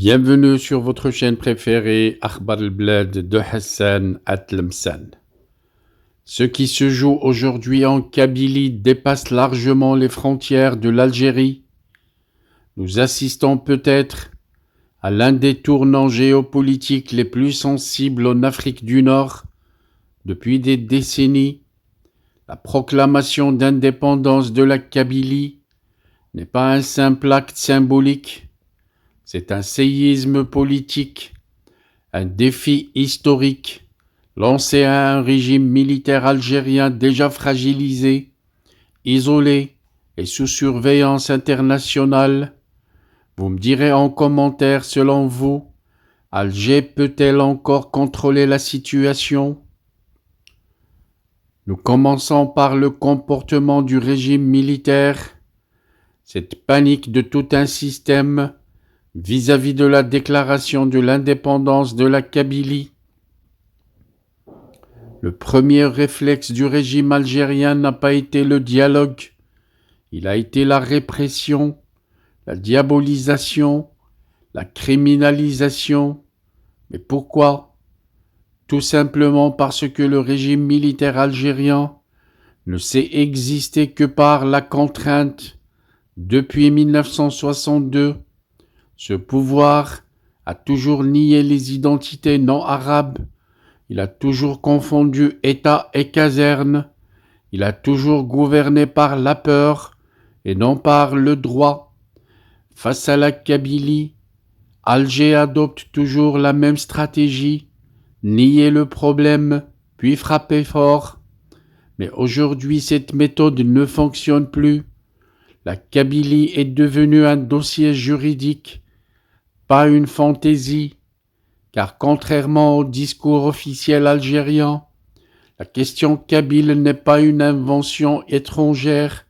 Bienvenue sur votre chaîne préférée, Akhbar al-Blad de Hassan Atlemsan. Ce qui se joue aujourd'hui en Kabylie dépasse largement les frontières de l'Algérie. Nous assistons peut-être à l'un des tournants géopolitiques les plus sensibles en Afrique du Nord depuis des décennies. La proclamation d'indépendance de la Kabylie n'est pas un simple acte symbolique. C'est un séisme politique, un défi historique lancé à un régime militaire algérien déjà fragilisé, isolé et sous surveillance internationale. Vous me direz en commentaire, selon vous, Alger peut-elle encore contrôler la situation? Nous commençons par le comportement du régime militaire. Cette panique de tout un système vis-à-vis de la déclaration de l'indépendance de la Kabylie. Le premier réflexe du régime algérien n'a pas été le dialogue, il a été la répression, la diabolisation, la criminalisation. Mais pourquoi? Tout simplement parce que le régime militaire algérien ne sait exister que par la contrainte. Depuis 1962, ce pouvoir a toujours nié les identités non arabes, il a toujours confondu État et caserne, il a toujours gouverné par la peur et non par le droit. Face à la Kabylie, Alger adopte toujours la même stratégie, nier le problème, puis frapper fort. Mais aujourd'hui, cette méthode ne fonctionne plus. La Kabylie est devenue un dossier juridique, pas une fantaisie, car contrairement au discours officiel algérien, la question kabyle n'est pas une invention étrangère,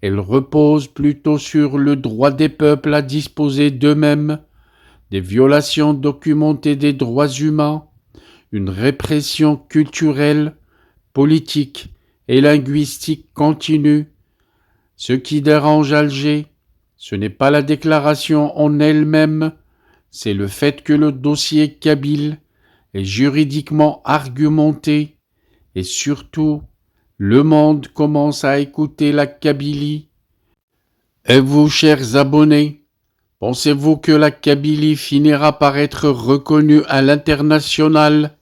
elle repose plutôt sur le droit des peuples à disposer d'eux-mêmes, des violations documentées des droits humains, une répression culturelle, politique et linguistique continue. Ce qui dérange Alger, ce n'est pas la déclaration en elle-même, c'est le fait que le dossier kabyle est juridiquement argumenté et surtout, le monde commence à écouter la Kabylie. Et vous, chers abonnés, pensez-vous que la Kabylie finira par être reconnue à l'international?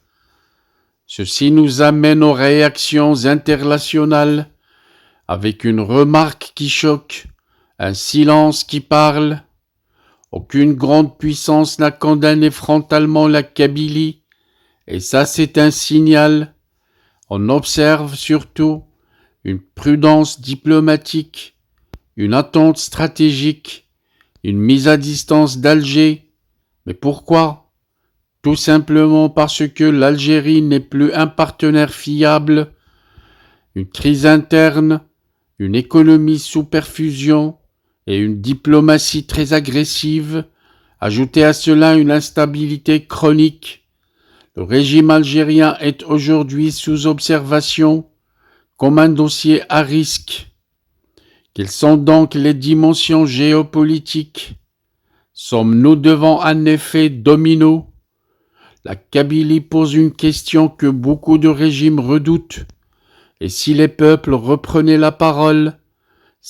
Ceci nous amène aux réactions internationales, avec une remarque qui choque, un silence qui parle. Aucune grande puissance n'a condamné frontalement la Kabylie, et ça c'est un signal. On observe surtout une prudence diplomatique, une attente stratégique, une mise à distance d'Alger. Mais pourquoi? Tout simplement parce que l'Algérie n'est plus un partenaire fiable. Une crise interne, une économie sous perfusion et une diplomatie très agressive, ajoutez à cela une instabilité chronique. Le régime algérien est aujourd'hui sous observation comme un dossier à risque. Quelles sont donc les dimensions géopolitiques? Sommes-nous devant un effet domino? La Kabylie pose une question que beaucoup de régimes redoutent. Et si les peuples reprenaient la parole,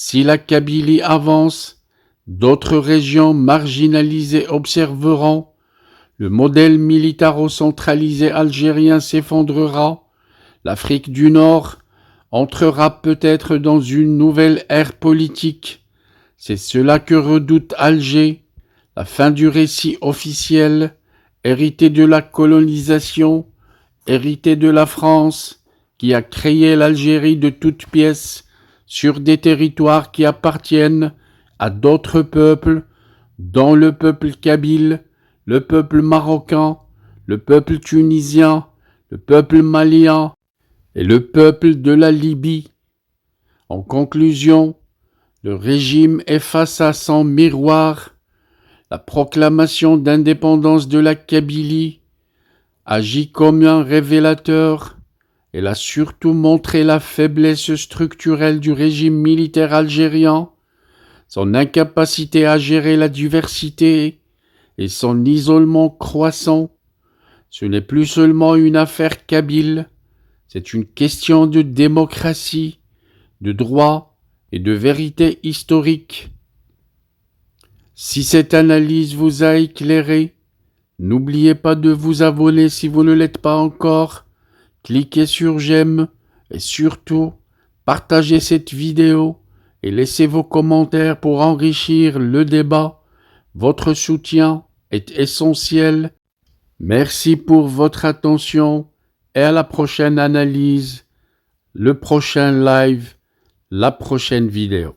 si la Kabylie avance, d'autres régions marginalisées observeront. Le modèle militaro-centralisé algérien s'effondrera. L'Afrique du Nord entrera peut-être dans une nouvelle ère politique. C'est cela que redoute Alger, la fin du récit officiel, hérité de la colonisation, hérité de la France, qui a créé l'Algérie de toutes pièces sur des territoires qui appartiennent à d'autres peuples, dont le peuple kabyle, le peuple marocain, le peuple tunisien, le peuple malien et le peuple de la Libye. En conclusion, le régime est face à son miroir. La proclamation d'indépendance de la Kabylie agit comme un révélateur. Elle a surtout montré la faiblesse structurelle du régime militaire algérien, son incapacité à gérer la diversité et son isolement croissant. Ce n'est plus seulement une affaire kabyle, c'est une question de démocratie, de droit et de vérité historique. Si cette analyse vous a éclairé, n'oubliez pas de vous abonner si vous ne l'êtes pas encore, cliquez sur j'aime et surtout, partagez cette vidéo et laissez vos commentaires pour enrichir le débat. Votre soutien est essentiel. Merci pour votre attention et à la prochaine analyse, le prochain live, la prochaine vidéo.